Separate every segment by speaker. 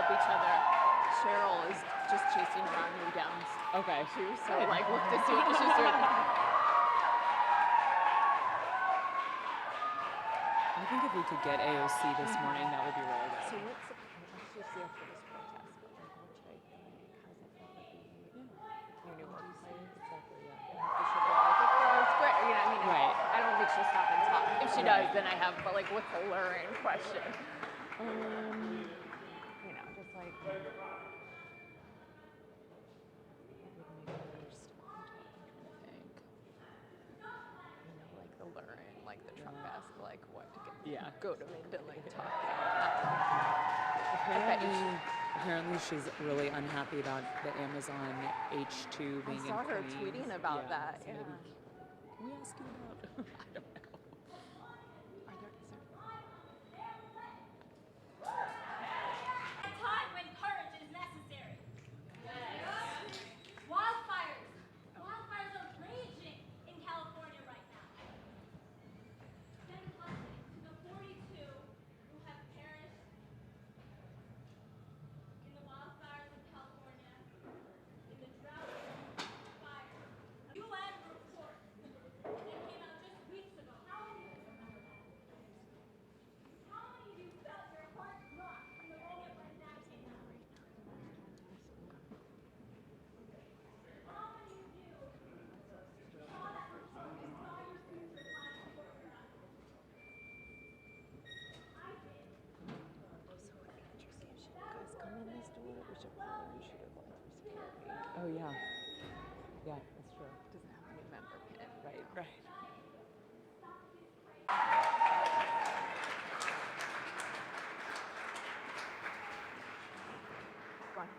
Speaker 1: help each other. Cheryl is just chasing around New Dems.
Speaker 2: Okay.
Speaker 1: Too, so like look to see what she's doing.
Speaker 2: I think if we could get AOC this morning, that would be really good.
Speaker 1: So what's she after this protest? But like, what should I think? How's it feel to be your new workplace? Exactly. Yeah. It's great. You know, I mean,
Speaker 2: Right.
Speaker 1: I don't think she'll stop and talk. If she does, then I have. But like, what's the luring question? You know, just like. What would make her stop and talk? I'm trying to think. You know, like the luring, like the Trump ask, like what to get. Go to me to like talk.
Speaker 2: Apparently she's really unhappy about the Amazon H2 being in
Speaker 1: I saw her
Speaker 2: Queens.
Speaker 1: tweeting about that.
Speaker 2: So
Speaker 1: Yeah.
Speaker 2: Can we ask you about? I don't know.
Speaker 3: A time when courage is necessary. Wildfires are raging in California right now. Send blessings to the 42 who have perished in the wildfires of California, in the drought and fire. A UN report that came out just weeks ago. How many of you felt your heart drop in the moment when that came out? How many of you saw that report and saw your future climate for your eyes? I did.
Speaker 1: So what interesting if she guys come in this door, we should call her and shoot her going through security.
Speaker 2: Oh yeah. Yeah, that's true.
Speaker 1: Doesn't have to be a member pin.
Speaker 2: Right.
Speaker 1: Fine.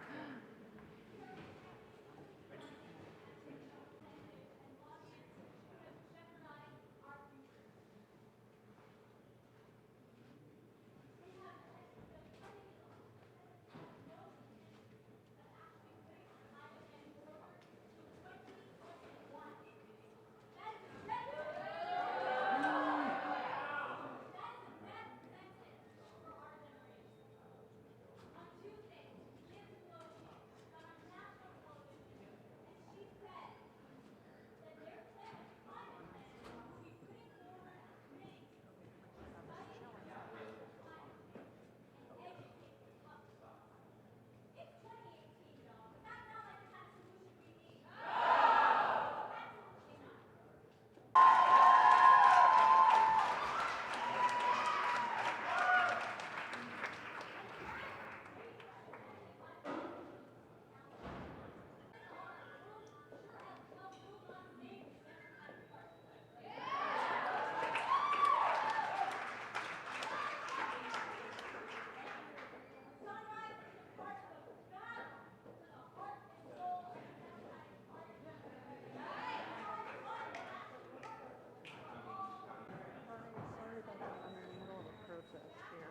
Speaker 1: Sorry about that. I'm in the middle of a protest here.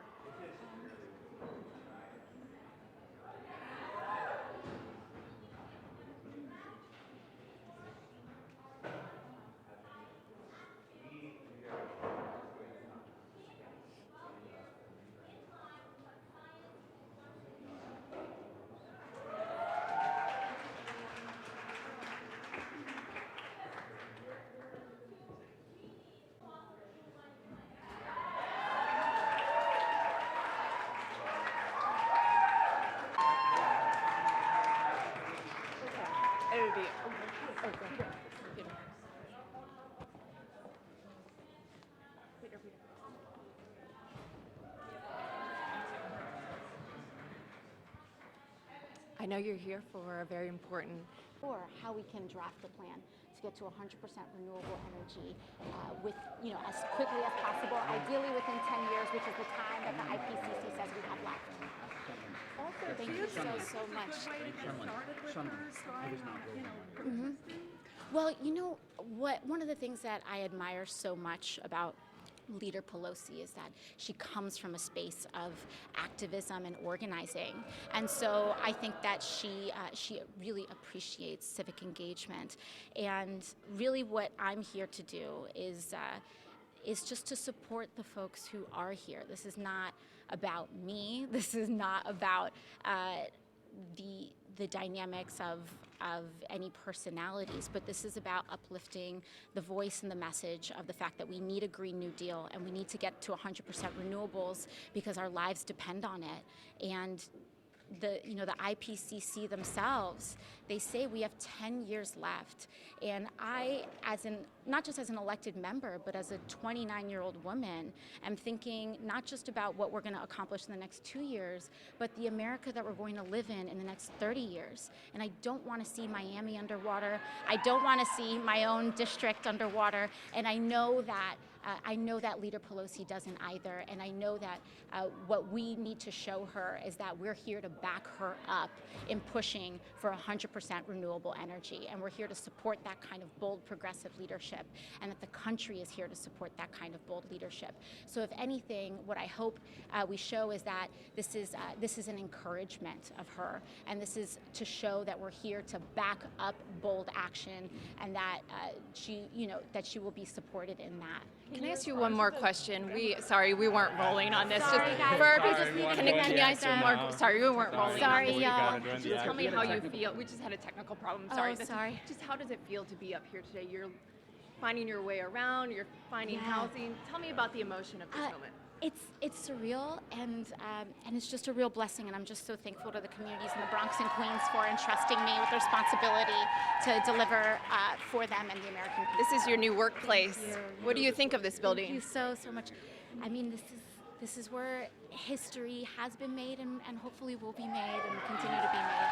Speaker 1: It would be. Oh, go ahead. Peter. I know you're here for a very important.
Speaker 4: Or how we can draft the plan to get to 100% renewable energy with, as quickly as possible, ideally within 10 years, which is the time that the IPCC says we have left. Thank you so much. Well, one of the things that I admire so much about Leader Pelosi is that she comes from a space of activism and organizing, and so I think that she really appreciates civic engagement. And really, what I'm here to do is just to support the folks who are here. This is not about me. This is not about the dynamics of any personalities, but this is about uplifting the voice and the message of the fact that we need a Green New Deal and we need to get to 100% renewables because our lives depend on it. And the IPCC themselves, they say we have 10 years left. And I, not just as an elected member, but as a 29-year-old woman, am thinking not just about what we're going to accomplish in the next 2 years, but the America that we're going to live in the next 30 years. And I don't want to see Miami underwater. I don't want to see my own district underwater. And I know that Leader Pelosi doesn't either, and I know that what we need to show her is that we're here to back her up in pushing for 100% renewable energy, and we're here to support that kind of bold, progressive leadership, and that the country is here to support that kind of bold leadership. So if anything, what I hope we show is that this is an encouragement of her, and this is to show that we're here to back up bold action, and that she will be supported in that.
Speaker 1: Can I ask you one more question? We weren't rolling on this.
Speaker 4: Sorry,
Speaker 1: just
Speaker 4: guys.
Speaker 1: for our
Speaker 4: Sorry,
Speaker 1: people, can I ask you one more? Sorry, we weren't rolling.
Speaker 4: Sorry,
Speaker 1: on this.
Speaker 4: y'all.
Speaker 1: Just tell me how you feel. We just had a technical problem. Sorry.
Speaker 4: Oh, sorry.
Speaker 1: Just how does it feel to be up here today? You're finding your way around. You're finding housing. Tell me about the emotion of this moment.
Speaker 4: It's surreal, and it's just a real blessing, and I'm just so thankful to the communities in the Bronx and Queens for entrusting me with the responsibility to deliver for them and the American people.
Speaker 1: This is your new workplace.
Speaker 4: Thank you.
Speaker 1: What do you think of this building?
Speaker 4: Thank you so much. I mean, this is where history has been made, and hopefully will be made and continue to be made.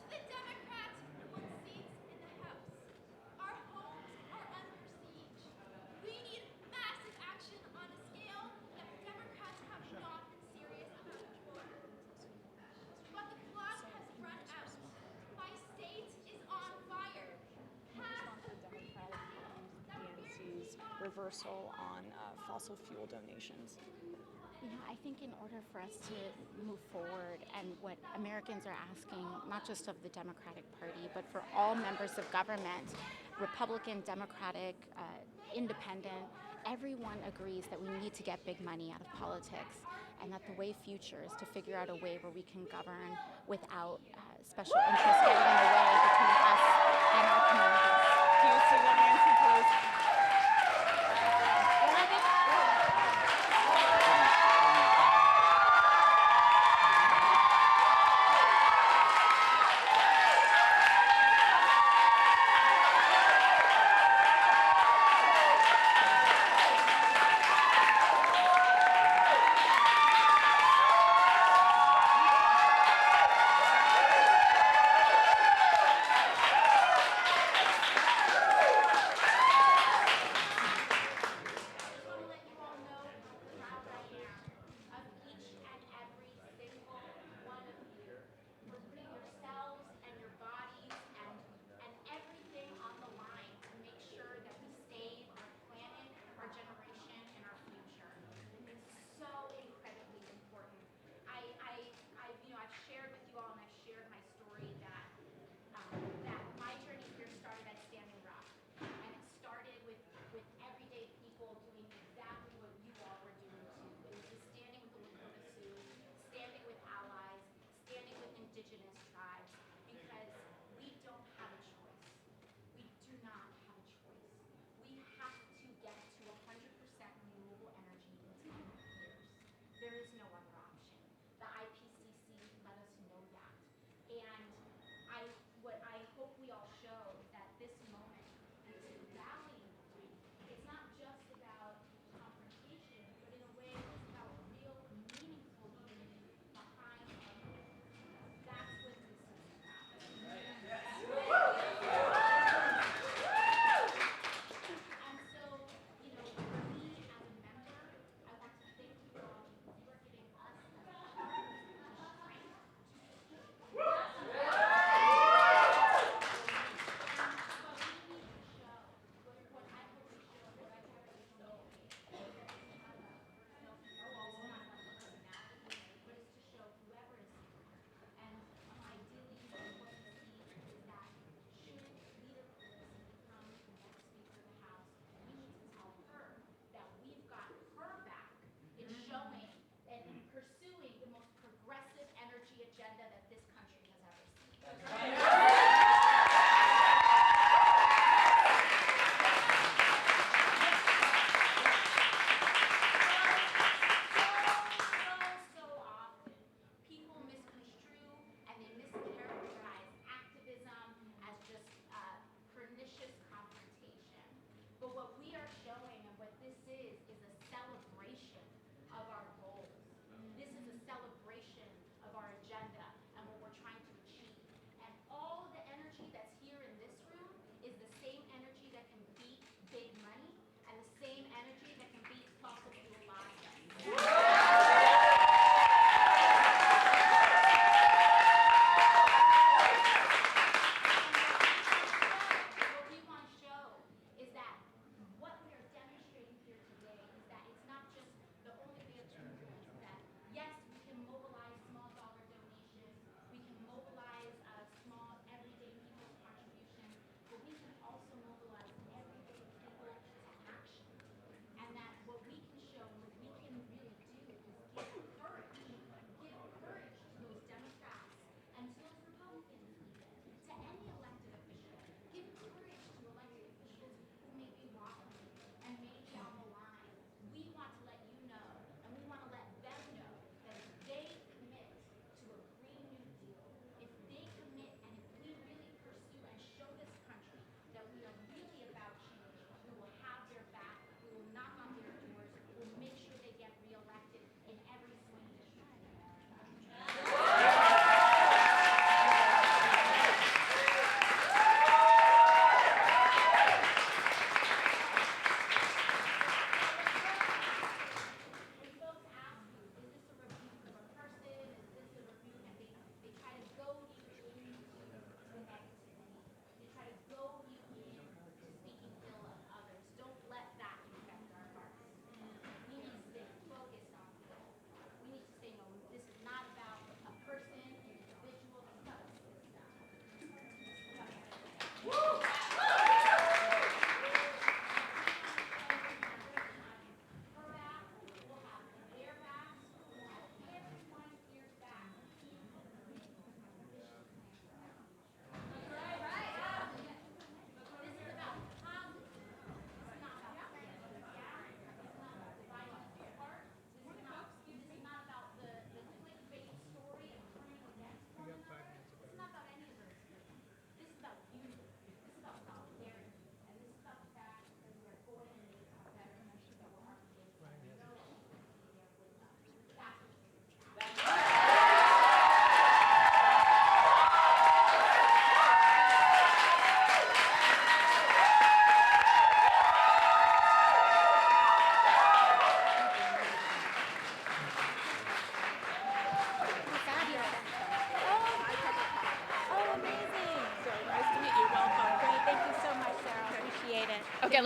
Speaker 3: To the Democrats who want seats in the House, our homes are under siege. We need massive action on a scale that Democrats have not been serious about before. But the clock has run out. My state is on fire.
Speaker 2: Nancy's reversal on fossil fuel donations.
Speaker 4: I think in order for us to move forward, and what Americans are asking, not just of the Democratic Party, but for all members of government, Republican, Democratic, Independent, everyone agrees that we need to get big money out of politics, and that the way future is to figure out a way where we can govern without special interests getting in the way between us and our communities.
Speaker 2: Do you see what Nancy Pelosi?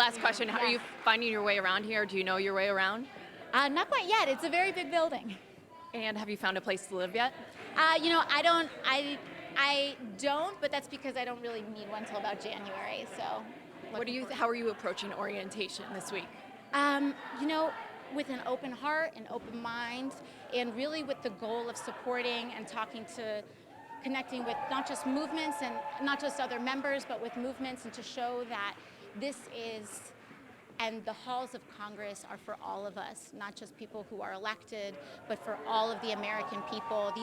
Speaker 1: last question. How are you finding your way around here? Do you know your way around?
Speaker 4: Not quite yet. It's a very big building.
Speaker 1: And have you found a place to live yet?
Speaker 4: I don't, but that's because I don't really need one till about January. So,
Speaker 1: How are you approaching orientation this week?
Speaker 4: you know, with an open heart, an open mind, and really with the goal of supporting and connecting with not just movements and not just other members, but with movements, and to show that this is, and the halls of Congress are for all of us, not just people who are elected, but for all of the American people.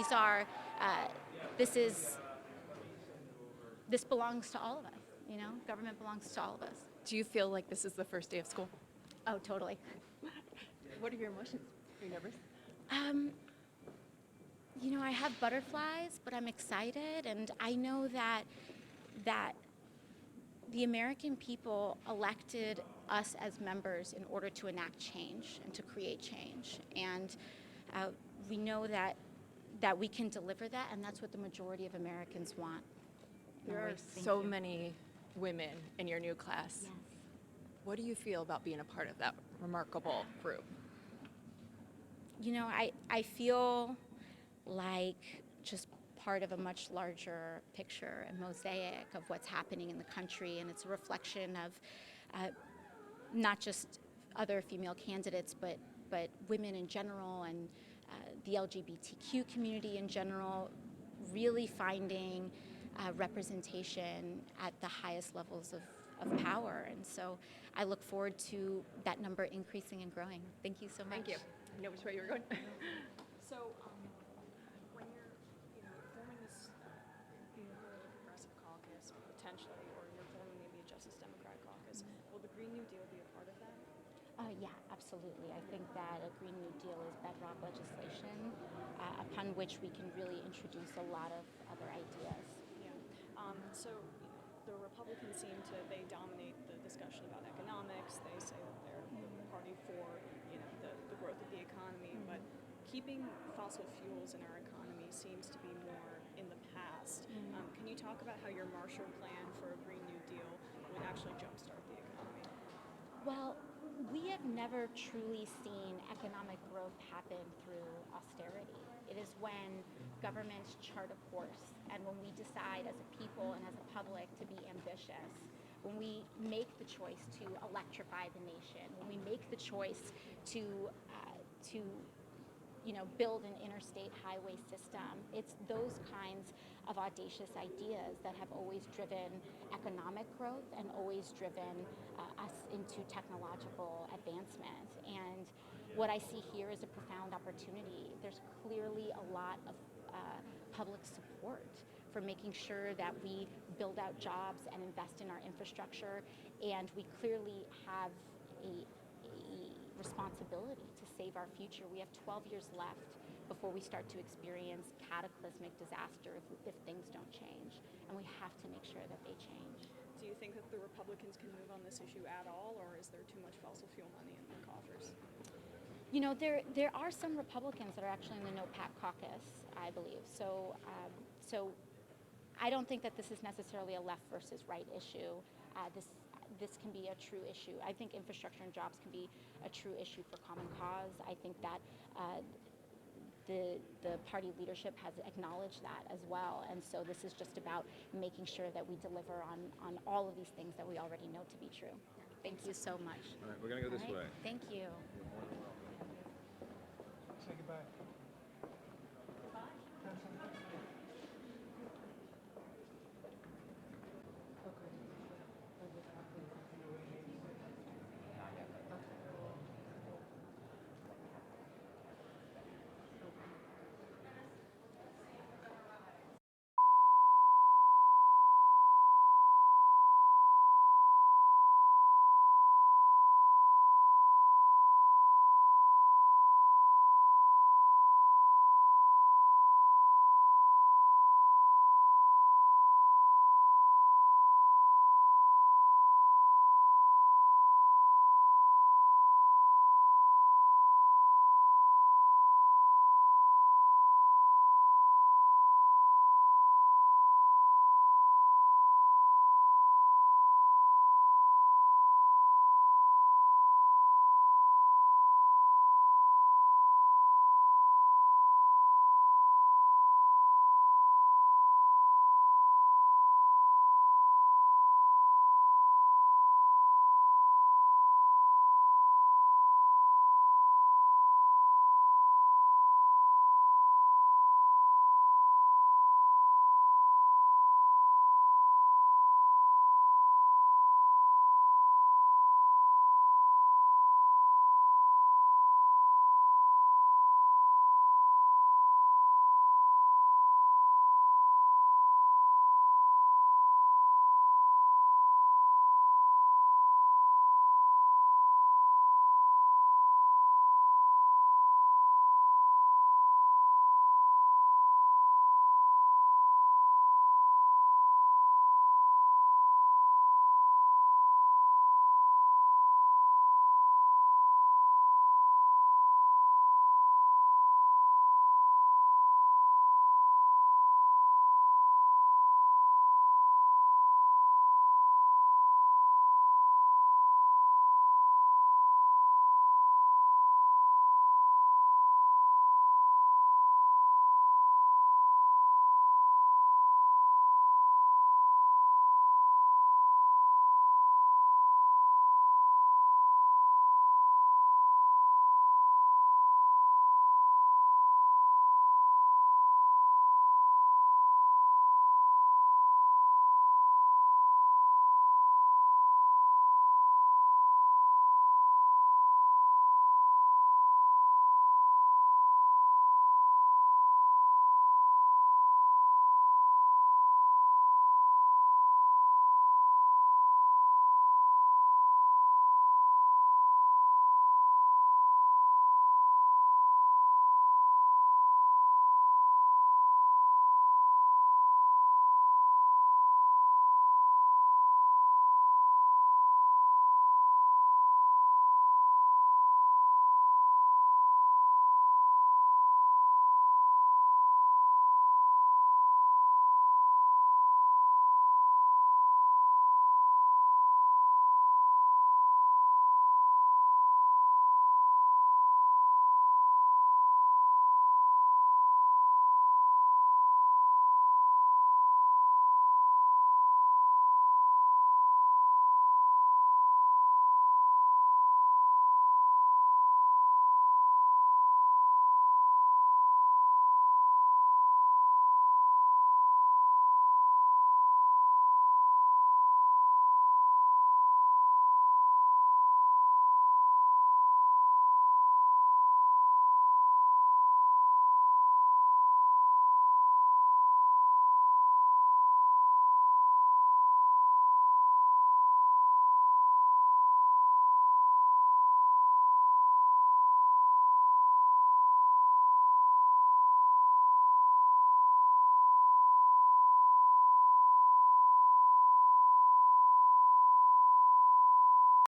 Speaker 4: This belongs to all of us, government belongs to all of us.
Speaker 1: Do you feel like this is the first day of school?
Speaker 4: Oh, totally.
Speaker 1: What are your emotions? Are you nervous?
Speaker 4: I have butterflies, but I'm excited, and I know that the American people elected us as members in order to enact change and to create change, and we know that we can deliver that, and that's what the majority of Americans want.
Speaker 1: There are so many women in your new class.
Speaker 4: Yes.
Speaker 1: What do you feel about being a part of that remarkable group?
Speaker 4: I feel like just part of a much larger picture and mosaic of what's happening in the country, and it's a reflection of not just other female candidates, but women in general, and the LGBTQ community in general, really finding representation at the highest levels of power. And so I look forward to that number increasing and growing. Thank you so much.
Speaker 1: Thank you. You know which way you were going?
Speaker 5: So, when you're, forming this, progressive caucus potentially, or you're forming maybe a Justice Democrat caucus, will the Green New Deal be a part of that?
Speaker 4: Yeah, absolutely. I think that a Green New Deal is bedrock legislation upon which we can really introduce a lot of other ideas.
Speaker 5: Yeah. So, the Republicans they dominate the discussion about economics. They say that they're the party for, the growth of the economy, but keeping fossil fuels in our economy seems to be more in the past. Can you talk about how your Marshall Plan for a Green New Deal would actually jumpstart the economy?
Speaker 4: Well, we have never truly seen economic growth happen through austerity. It is when governments chart a course, and when we decide as a people and as a public to be ambitious, when we make the choice to electrify the nation, when we make the choice to build an interstate highway system. It's those kinds of audacious ideas that have always driven economic growth and always driven us into technological advancement. And what I see here is a profound opportunity. There's clearly a lot of public support for making sure that we build out jobs and invest in our infrastructure, and we clearly have a responsibility to save our future. We have 12 years left before we start to experience cataclysmic disaster if things don't change, and we have to make sure that they change.
Speaker 5: Do you think that the Republicans can move on this issue at all, or is there too much fossil fuel money in their coffers?
Speaker 4: There are some Republicans that are actually in the No PAC caucus, I believe. So I don't think that this is necessarily a left versus right issue. This can be a true issue. I think infrastructure and jobs can be a true issue for common cause. I think that the party leadership has acknowledged that as well. And so this is just about making sure that we deliver on all of these things that we already know to be true. Thank you so much.
Speaker 6: All right, we're going to go this way.
Speaker 4: Thank you.
Speaker 6: Say goodbye.